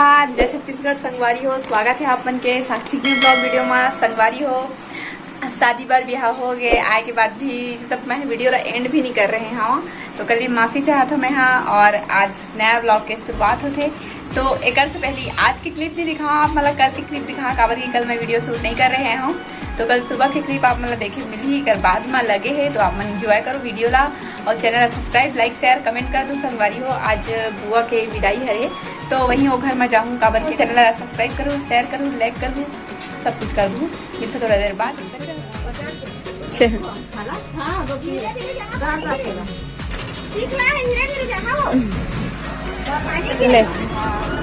जोहार, जय छत्तीसगढ़। संगवारी हो, स्वागत है आप मन के साक्षी की ब्लॉग वीडियो में। संगवारी हो, शादी बार ब्याह हो गए आए के बाद भी मतलब मैं वीडियो ला एंड भी नहीं कर रहे हाँ, तो कल माफ़ी चाहत हूँ मैं हाँ। और आज नया ब्लॉग के शुरुआत होते तो एक से पहले आज की क्लिप नहीं दिखाऊँ आप मतलब कल की क्लिप दिखा काबर की कल मैं वीडियो शूट नहीं कर रहे हूँ। तो कल सुबह की क्लिप आप मतलब देखे मिली ही कर बाद में लगे है, तो आप मन इंजॉय करो वीडियो ला और channel subscribe like share comment कर दो। संगवारी हो, आज बुआ के विदाई हरे तो वहीं वो घर में जाऊँ काबर के चैनल सब्सक्राइब करूँ शेयर करूँ लाइक करूँ सब कुछ कर दूँ। मिलते थोड़ा देर बाद। ले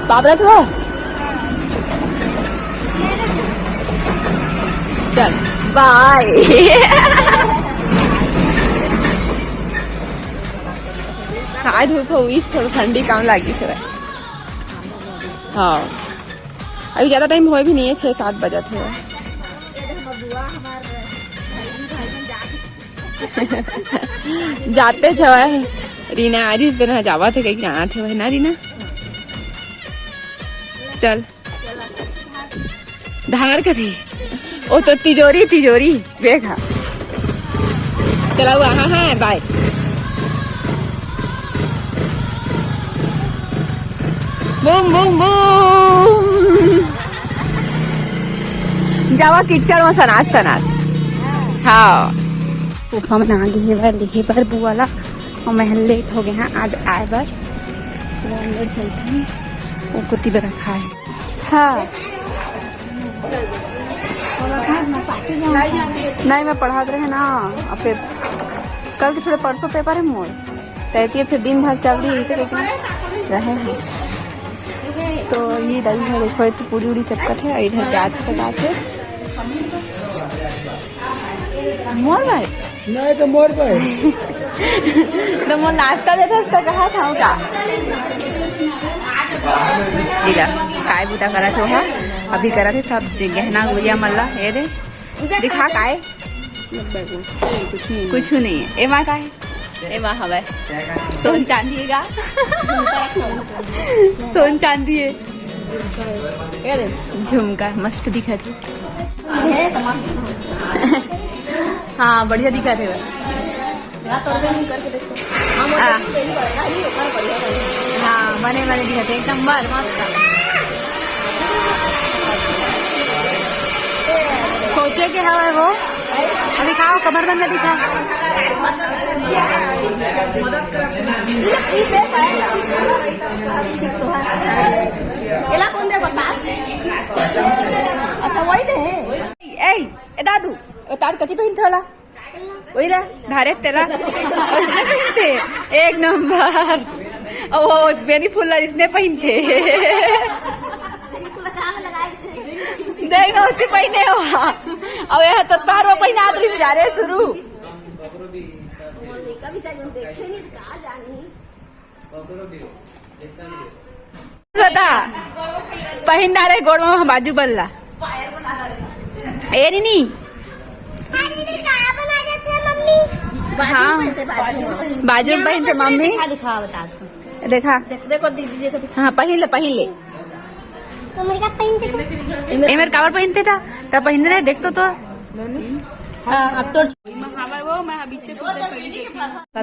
बाबरा तो चल बाय। आज धूप हुई थोड़ी ठंडी काम लगी से हाँ। अभी ज़्यादा टाइम हुआ भी नहीं है, 6-7 बजे थे। जाते छवा रीना आ रही तरह जावा थे कहीं आना थे वही ना रीना। चल धार का थी ओ तो तिजोरी तिजोरी देखा चला हुआ। हाँ हाँ बाय। बूम बूम बूम जावा किचड़ में सनात सनात हाँ। गुफा में आ गई है लिखे पर बुआला और महल लेट हो गए हैं आज आए बार तो अंदर चलते हैं। वो कुत्ती पे रखा है हाँ। नहीं मैं पढ़ा रहे ना और फिर कल के थोड़े परसों पेपर है मोर तैती है फिर दिन भर चल रही है रहे हैं। तो ये दही है देखो तो पूरी उड़ी चक्कर है। इधर प्याज का गाछ है मोर भाई नहीं तो मोर भाई तो मोर नाश्ता देता उसका कहा था का काय बूटा करा थे वहाँ अभी करा थे सब गहना गुड़िया मल्ला ये दे दिखा काय कुछ नहीं है। एमा का है एमा हवा सोन चांदी का सोन चांदी है झुमका मस्त दिखा थे हाँ बढ़िया दिखा थे हाँ बने बने दिखा थे एक नंबर मस्त। सोचे के हवा वो अभी खाओ कमर बंद दिखा अच्छा वही दे ए दादू तार कथी पहनते होला वही रा धारे तेरा पहनते एक नंबर ओ बेनी फुल्ला इसने पहनते देख ना उसी पहने हो अब यह तो बाहर वो पहना आदमी जा रहे शुरू बता पहन डाले गोड़ में बाजू बल्ला ए नी हाँ बाजू में पहनते मम्मी देखा देखो दीदी हाँ पहन ले मेरे कावर पहनते था तब पहनते रहे देखते तो अब तो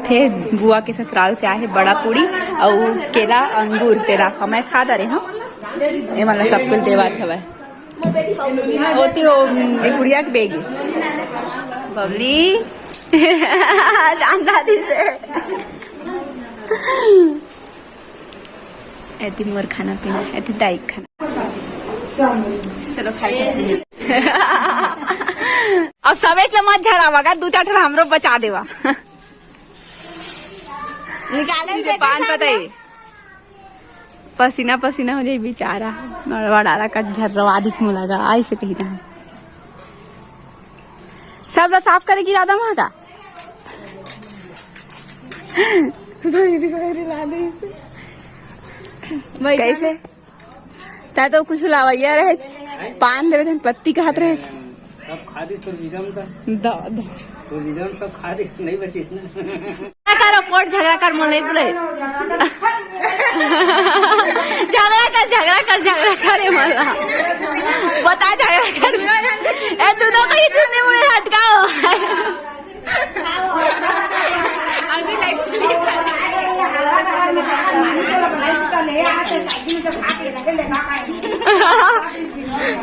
थे बुआ के ससुराल से आए है बड़ा पूड़ी और केला अंगूर तेरा हमें खा दे हाँ ये मतलब सब कुछ देवा था होती वो गुड़िया की बेगी बबली जानदादी से ऐती मोर खाना पीना ऐती दाई खाना चलो खाए अब सवेच मत झरावा दू चार हमरो बचा देवा निकाले पान पता है पसीना पसीना हो जाए बेचारा बड़ा का झरवा दिख लगा आई से कही था सब ला साफ करेगी दादा वहां का कैसे चाहे तो कुछ लावैया रहे पान ले पत्ती का हाथ रहे सब खादी तो तो लीडर सब खा दे नहीं बची ना करो पोट झगड़ा कर मोले बोले झगड़ा करे मला बता झगड़ा कर ए तू तो कहीं चुनने मुझे हटकाओ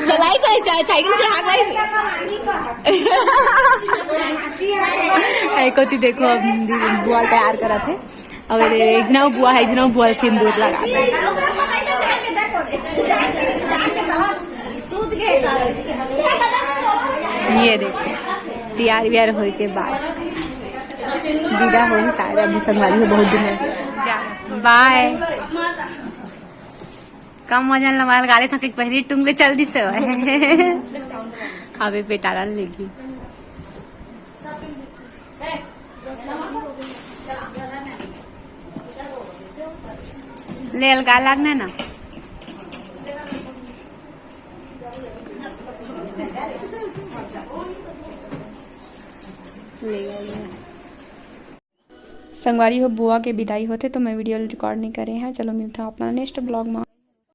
चलाई साइकिल से भाग रही कति देखो बुआ तैयार करा थे और एक जना बुआ है जना बुआ सिंदूर लगा ये देखो तैयार व्यार हो के बाद विदा हो शायद अभी संगवारी हो बहुत दिन बाय कम मजा लमाल गाले थके पहली टुंगले चल दी से अबे बेटारा लेगी लेल गा लगना ना संगवारी हो बुआ के विदाई होते तो मैं वीडियो रिकॉर्ड नहीं करे हैं। चलो मिलता हूँ अपना नेक्स्ट ब्लॉग में।